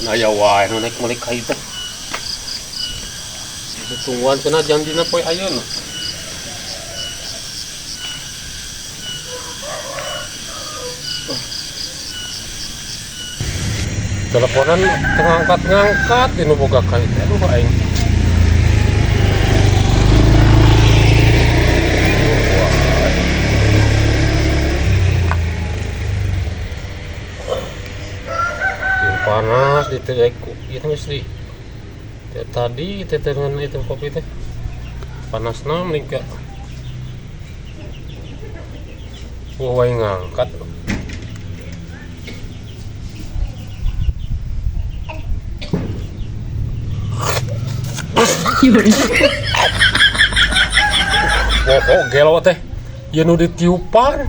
Nah ya wae nu naik meuli ka ieu teh. Tungguan cenah janjina poe ayeuna. Teleponan tengah ngangkat dinu boga ka ieu teh. Aduh aing. Panas di teh itu mesti tadi teh dengan itu kopi teh panasna meningkat wae ngangkat oh gelo teh ieu nu ditiupan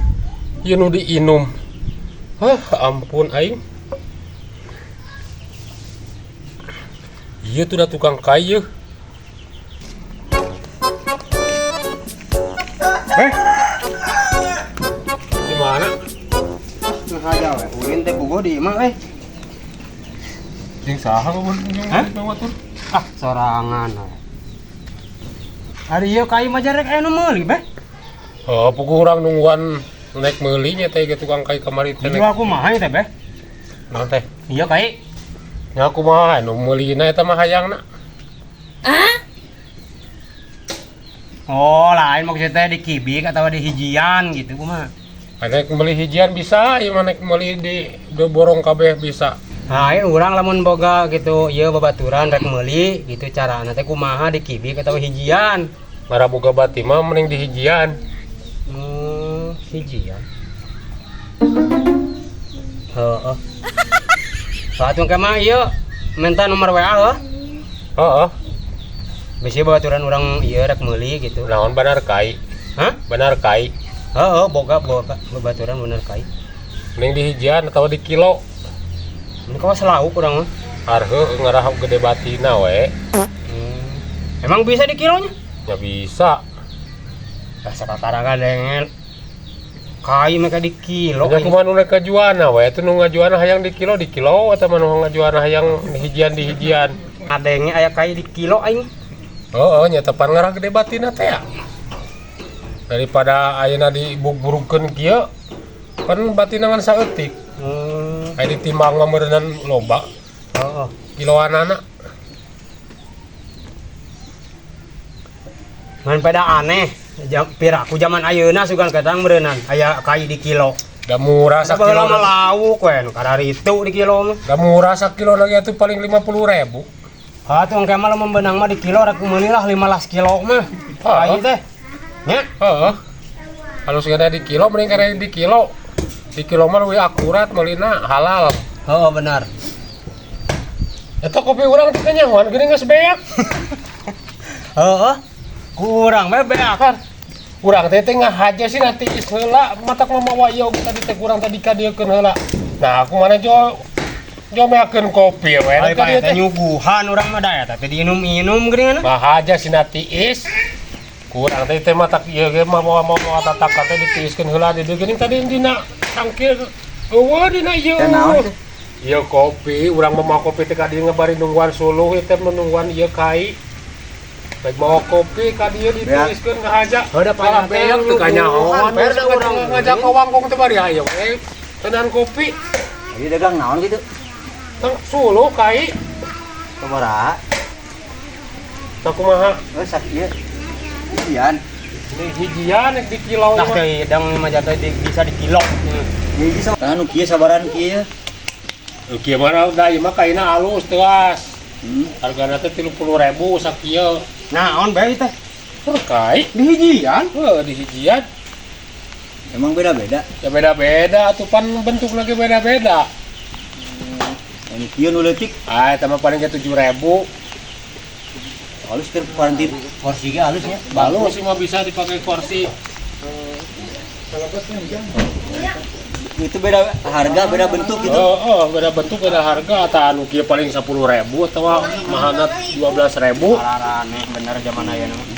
ieu nu diinum ampun aing. Iya tuh udah tukang kayu. Di mana? Ngahaja we, ulin teh bogo di imah Jeung saha mun bawa tur? Sorangan we. Ari ieu kayu mah jarek aya nu meuli beh. Oh, puguh urang nungguan naik meuli nya teh tukang kayu kamari teh. Jual kumaha teh beh? Naon teh? Ieu kayu. Nya kumaha nu meulina eta mah hayangna. Oh, lain maksudnya teh di kibik atau di hijian gitu kumaha. Naik meuli hijian bisa, ieu mah naik meuli di borong kabeh bisa. Lain urang lamun boga gitu ieu babaturan rek meuli gitu carana teh kumaha di kibik atau hijian. Mara boga bati mah mending di hijian. Hijian. Heeh. Batur ke mah ieu minta nomor WA heuh. Heeh. Bisi babaturan urang ieu rek meuli gitu. Naon bener kai? Hah? Bener kai. Heeh, boga babaturan bener kai. Mending di hijian atau di kilo. Ini kau selauk urang mah. Harheuh ngarahap gede batina we. Emang bisa di kilonya? Ya bisa. Sakatara kadenge kai mereka di kilo. Nya kumaha nu rek kajuana we, atuh nu ngajuana hayang di kilo atau manu ngajuana hayang di hijian. Kadenge aya kai di kilo aing. Heeh, nya tepan ngarah gede batina teh ya. Daripada ayeuna dibugburugkeun kieu, kan batina ngan saeutik. Aya ditimbang mah meureunnan loba. Heeh. Kiloanana. Ngan pada aneh. Piraku zaman ayeuna sugan kadang meureunnan aya kai di kilo. Da murah sak kilo. Lama lauk we nu kadaritu di kilo mah. Da murah sak kilo lagi atuh paling 50.000. Atuh engke mah lamun beunang mah di kilo rek meuni lah 15 kilo mah. Kai teh. Nya? Heeh. Halus gede di kilo mending karena di kilo. Di kilo mah leuwih akurat meulina halal. Heeh benar. Eta kopi urang teh nyahoan geuning geus beak. Heeh. Kurang bae beakan. Urang teh ngahaja sih nanti heula matak mamawa ieu tadi teh kurang tadi ka dieukeun heula. Nah, aku mana meakeun kopi we. Ai bae teh nyuguhan urang mah da eta teh diinum-inum geuningan. Bahaja sina tiis. Kurang teh matak ieu ge mamawa tatak teh ditiiskeun heula di dieu geuning tadi dina cangkir. Eueuh dina ieu. Ieu kopi, urang mamawa kopi teh ka dieu ngabari nungguan suluh teh menungguan ieu kai. Baik bawa kopi ka dieu dituliskeun ngahaja. Heuda palah beak teu kanyahoan. Perda urang ngajak ka wangkung teh bari aya we. Tenan kopi. Ieu dagang naon gitu? Tang suluh kai. Sabaraha? Tah kumaha? Sak ieu. Hijian. Ini hijian di kilo Tah teh dang mah jatuh bisa di kilo. Hiji sama anu kieu sabaran kieu. Kieu mah da ieu mah kaina alus teuas. Hargana teh 30.000 sakieu. Naon bae teh? Terkait Di hijian? di hijian. Emang beda-beda. Ya beda-beda atuh pan bentuk lagi beda-beda. Anu kieu nu leutik Ah eta mah paling ke 7.000. halus keur paranti porsi ge halus nya. Balus sih mah bisa dipakai kursi. Itu beda harga, beda bentuk gitu. Beda bentuk, beda harga. Atau anu kieu paling 10.000 atau mahalna 12.000. Aneh bener zaman ayeuna mah.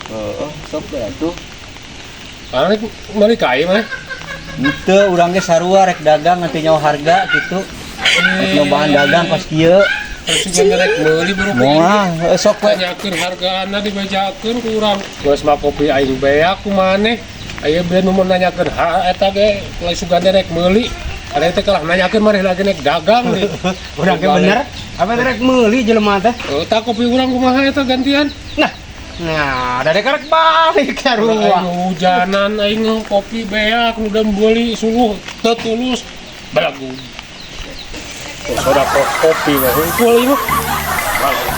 Heeh, sok bae atuh. Karena meuli kai mah. Henteu urang ge sarua rek dagang nanti nyawa harga gitu. Nyobaan dagang kos kieu. Terus juga ngerek meuli baru Moal esok we. tanyakeun hargaana dibajakeun ku urang. Geus mah kopi aing beak ku maneh. Aya beun nu nanyakeun ha eta ge lain sugande rek meuli. Ada teh kalah nanyakeun maneh lagi nek dagang deui. Udah ge bener. Apa rek meuli jelema teh? Eta kopi urang kumaha eta gantian? Nah, dari karek balik ke rumah. Aing hujanan aing kopi beak nu dan beuli suluh teu tulus belagu. Soda kopi mah hungkul ieu mah.